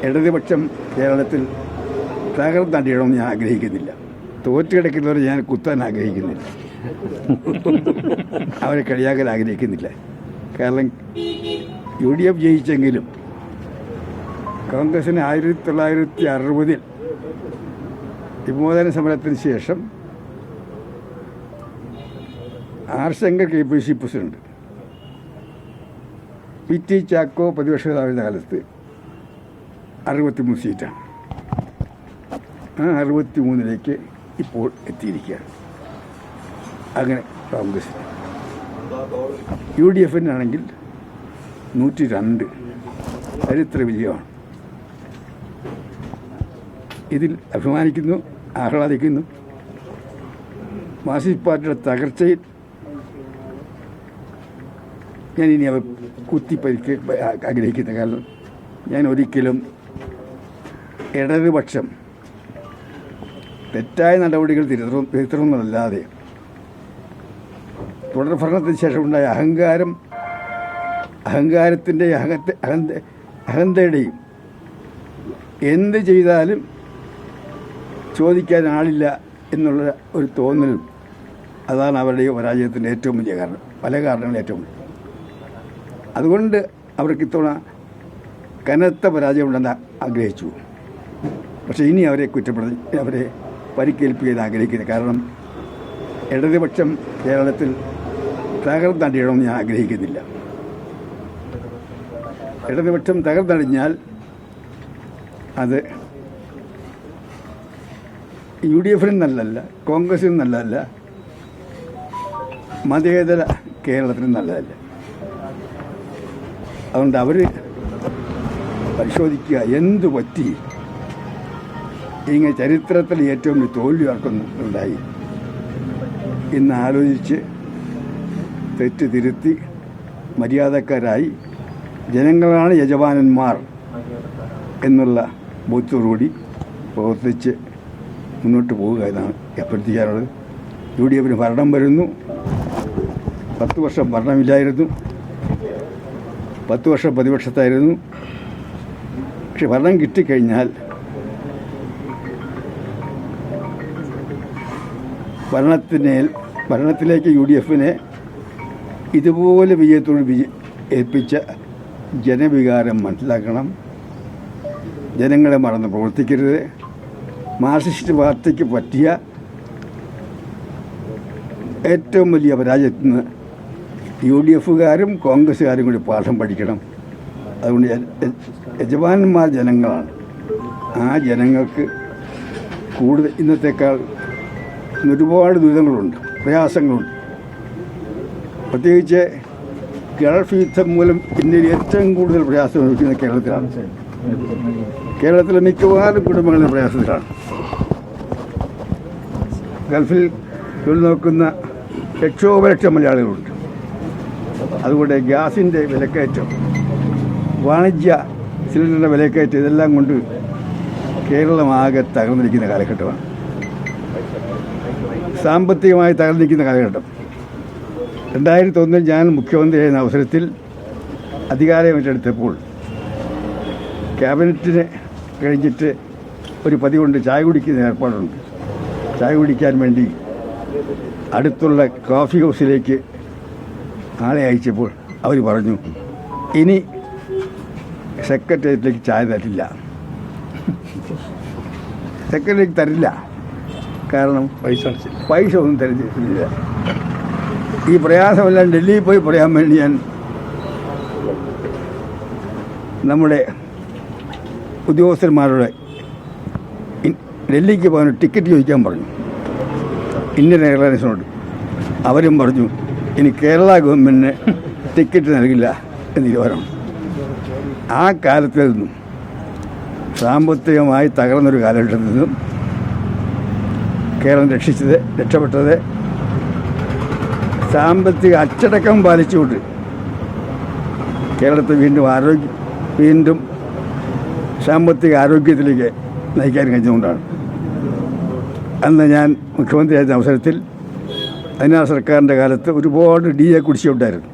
ഇടതുപക്ഷം കേരളത്തിൽ തകർന്നടിയണമെന്ന് ഞാൻ ആഗ്രഹിക്കുന്നില്ല. തോറ്റുകിടക്കുന്നവരെ ഞാൻ കുത്താൻ ആഗ്രഹിക്കുന്നില്ല. അവരെ കളിയാക്കാൻ ആഗ്രഹിക്കുന്നില്ല. കാരണം UDF ജയിച്ചെങ്കിലും കോൺഗ്രസിന് 1960 വിമോചന സമരത്തിന് ശേഷം R Sankar KPC president, PT Chacko പ്രതിപക്ഷ നേതാവിൻ്റെ കാലത്ത് 63 സീറ്റാണ്. ആ 63ലേക്ക് ഇപ്പോൾ എത്തിയിരിക്കുകയാണ്. അങ്ങനെ കോൺഗ്രസ്. UDFനാണെങ്കിൽ 102 ചരിത്ര വിജയമാണ്. ഇതിൽ അഭിമാനിക്കുന്നു, ആഹ്ലാദിക്കുന്നു. മാർക്സിസ്റ്റ് പാർട്ടിയുടെ തകർച്ചയിൽ ഞാനിനി അവർ കുത്തിപ്പരിക്ക് ആഗ്രഹിക്കുന്ന. കാരണം ഞാൻ ഒരിക്കലും ഇടതുപക്ഷം തെറ്റായ നടപടികൾ തിരുത്തുന്നതല്ലാതെ തുടർഭരണത്തിന് ശേഷമുണ്ടായ അഹങ്കാരത്തിൻ്റെയും അഹന്തയുടെയും എന്ത് ചെയ്താലും ചോദിക്കാൻ ആളില്ല എന്നുള്ള ഒരു തോന്നലും, അതാണ് അവരുടെ പരാജയത്തിൻ്റെ ഏറ്റവും വലിയ കാരണം. പല കാരണങ്ങളും ഏറ്റവും വലിയ. അതുകൊണ്ട് അവർക്ക് ഇത്തവണ കനത്ത പരാജയമുണ്ടെന്ന് ആഗ്രഹിച്ചു. പക്ഷേ ഇനി അവരെ കുറ്റപ്പെടുത്തി, അവരെ പരിക്കേൽപ്പിക്കാൻ ആഗ്രഹിക്കുന്നത്. കാരണം ഇടതുപക്ഷം കേരളത്തിൽ തകർന്നടിയണമെന്ന് ഞാൻ ആഗ്രഹിക്കുന്നില്ല. ഇടതുപക്ഷം തകർന്നടിഞ്ഞാൽ അത് UDFനും നല്ലതല്ല, കോൺഗ്രസിനും നല്ലതല്ല, മതേതര കേരളത്തിനും നല്ലതല്ല. അതുകൊണ്ട് അവർ പരിശോധിക്കുക, എന്തു പറ്റി ഇങ്ങനെ ചരിത്രത്തിൽ ഏറ്റവും വലിയ തോൽവി ഉണ്ടായി ഇന്ന് ആലോചിച്ച് തെറ്റ് തിരുത്തി മര്യാദക്കാരായി ജനങ്ങളാണ് യജമാനന്മാർ എന്നുള്ള ബോധ്യത്തോടുകൂടി പ്രവർത്തിച്ച് മുന്നോട്ട് പോവുക എന്നാണ് അഭ്യർത്ഥിക്കാനുള്ളത്. UDFന് ഭരണം വരുന്നു. 10 വർഷം ഭരണമില്ലായിരുന്നു, 10 വർഷം പ്രതിപക്ഷത്തായിരുന്നു. പക്ഷെ ഭരണം കിട്ടിക്കഴിഞ്ഞാൽ ഭരണത്തിലേക്ക് UDFനെ ഇതുപോലെ വിജയത്തോട് ഏൽപ്പിച്ച ജനവികാരം മനസ്സിലാക്കണം. ജനങ്ങളെ മറന്ന് പ്രവർത്തിക്കരുത്. മാർക്സിസ്റ്റ് പാർട്ടിക്ക് പറ്റിയ ഏറ്റവും വലിയ പരാജയത്തിൽ നിന്ന് UDFകാരും കോൺഗ്രസ്സുകാരും കൂടി പാഠം പഠിക്കണം. അതുകൊണ്ട് യജമാനന്മാർ ജനങ്ങളാണ്. ആ ജനങ്ങൾക്ക് കൂടുതൽ ഇന്നത്തേക്കാൾ ഒരുപാട് ദുരിതങ്ങളുണ്ട്, പ്രയാസങ്ങളുണ്ട്. പ്രത്യേകിച്ച് ഗൾഫ് യുദ്ധം മൂലം ഇന്ത്യയിൽ ഏറ്റവും കൂടുതൽ പ്രയാസം അനുഭവിക്കുന്നത് കേരളത്തിലാണ്. കേരളത്തിലെ മിക്കവാറും കുടുംബങ്ങളുടെ പ്രയാസത്തിലാണ്. ഗൾഫിൽ തൊഴിൽ നോക്കുന്ന ലക്ഷോപലക്ഷം മലയാളികളുണ്ട്. അതുകൊണ്ട് ഗ്യാസിൻ്റെ വിലക്കയറ്റം, വാണിജ്യ സിലിണ്ടറിൻ്റെ വിലക്കയറ്റം, ഇതെല്ലാം കൊണ്ട് കേരളമാകെ തകർന്നിരിക്കുന്ന കാലഘട്ടമാണ്. സാമ്പത്തികമായി തകർന്നിരിക്കുന്ന കാലഘട്ടം. 2001 ഞാൻ മുഖ്യമന്ത്രിയായിരുന്ന അവസരത്തിൽ അധികാരം ഏറ്റെടുത്തപ്പോൾ ക്യാബിനറ്റിന് കഴിഞ്ഞിട്ട് ഒരു പതിവുണ്ട്, ചായ കുടിക്കുന്ന ഏർപ്പാടുണ്ട്. ചായ കുടിക്കാൻ വേണ്ടി അടുത്തുള്ള കോഫി ഹൗസിലേക്ക് ആളെ അയച്ചപ്പോൾ അവർ പറഞ്ഞു, ഇനി സെക്രട്ടേറിയറ്റിലേക്ക് ചായ തരില്ല, സെക്രട്ടറിക്ക് തരില്ല. കാരണം പൈസ ഒന്നും തരുന്നില്ല. ഈ പ്രയാസമെല്ലാം ഡൽഹിയിൽ പോയി പറയാൻ വേണ്ടി ഞാൻ നമ്മുടെ ഉദ്യോഗസ്ഥന്മാരോട് ഡൽഹിക്ക് പോകാൻ ടിക്കറ്റ് ചോദിക്കാൻ പറഞ്ഞു, ഇന്ത്യൻ എയർലൈൻസിനോട്. അവരും പറഞ്ഞു, ഇനി കേരള ഗവൺമെൻറ്റിന് ടിക്കറ്റ് നൽകില്ല എന്ന് തീരുമാനമാണ്. ആ കാലത്തിൽ നിന്നും സാമ്പത്തികമായി തകർന്നൊരു കാലഘട്ടത്തിൽ നിന്നും കേരളം രക്ഷപ്പെട്ടത് സാമ്പത്തിക അച്ചടക്കം പാലിച്ചുകൊണ്ട് കേരളത്തെ വീണ്ടും സാമ്പത്തിക ആരോഗ്യത്തിലേക്ക് നയിക്കാൻ കഴിഞ്ഞുകൊണ്ടാണ്. അന്ന് ഞാൻ മുഖ്യമന്ത്രിയായിരുന്ന അവസരത്തിൽ അതിനാ സർക്കാരിൻ്റെ കാലത്ത് ഒരുപാട് DA കുടിശ്ശികയുണ്ടായിരുന്നു.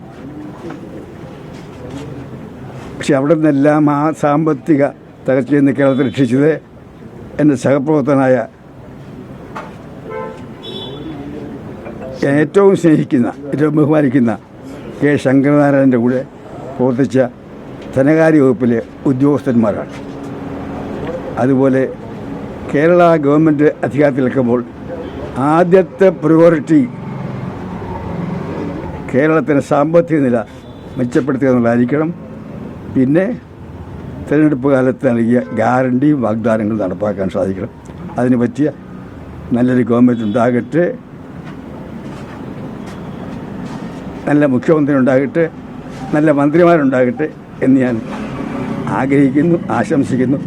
പക്ഷെ അവിടെ നിന്നെല്ലാം ആ സാമ്പത്തിക തകർച്ചയിൽ നിന്ന് കേരളത്തെ രക്ഷിച്ചത് എൻ്റെ സഹപ്രവർത്തകനായ ഞാൻ ഏറ്റവും സ്നേഹിക്കുന്ന, ഏറ്റവും ബഹുമാനിക്കുന്ന കെ ശങ്കരനാരായണൻ്റെ കൂടെ പ്രവർത്തിച്ച ധനകാര്യ വകുപ്പിലെ ഉദ്യോഗസ്ഥന്മാരാണ്. അതുപോലെ കേരള ഗവൺമെൻറ് അധികാരത്തിലെത്തുമ്പോൾ ആദ്യത്തെ പ്രയോറിറ്റി കേരളത്തിൻ്റെ സാമ്പത്തിക നില മെച്ചപ്പെടുത്തുക എന്നുള്ളതായിരിക്കണം. പിന്നെ തിരഞ്ഞെടുപ്പ് കാലത്ത് നൽകിയ ഗ്യാരണ്ടി വാഗ്ദാനങ്ങൾ നടപ്പാക്കാൻ സാധിക്കണം. അതിന് പറ്റിയ നല്ലൊരു ഗവൺമെൻറ് ഉണ്ടാകട്ടെ, നല്ല മുഖ്യമന്ത്രി ഉണ്ടാകട്ടെ, നല്ല മന്ത്രിമാരുണ്ടാകട്ടെ എന്ന് ഞാൻ ആഗ്രഹിക്കുന്നു, ആശംസിക്കുന്നു.